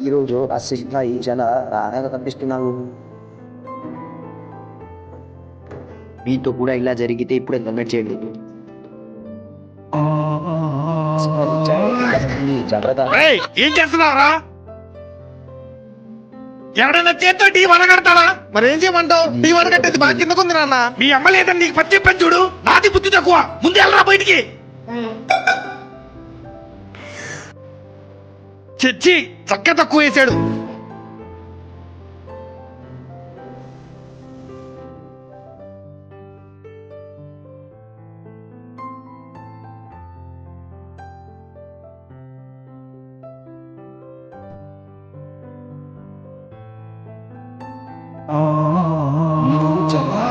ఈరోజు ఆ సిగ్నల్ చాలా రాగా కనిపిస్తున్నావు. మీతో కూడా ఇలా జరిగితే ఇప్పుడు కమెంట్ చేయండి. జాగ్రత్త. ఏం చేస్తున్నావురా? ఎవడైనా చేత్తో టీ వడగడతాడా? మరి ఏం చేయమంటావు? టీ వడగట్టేది బాగా కిందకుంది నాన్న. మీ అమ్మ లేదని నీకు పచ్చి చెప్పని చూడు. నాది బుద్ధి తక్కువ. ముందు వెళ్ళరా బయటికి. చచ్చి చక్క తక్కువ వేసాడు. మీరు చాలా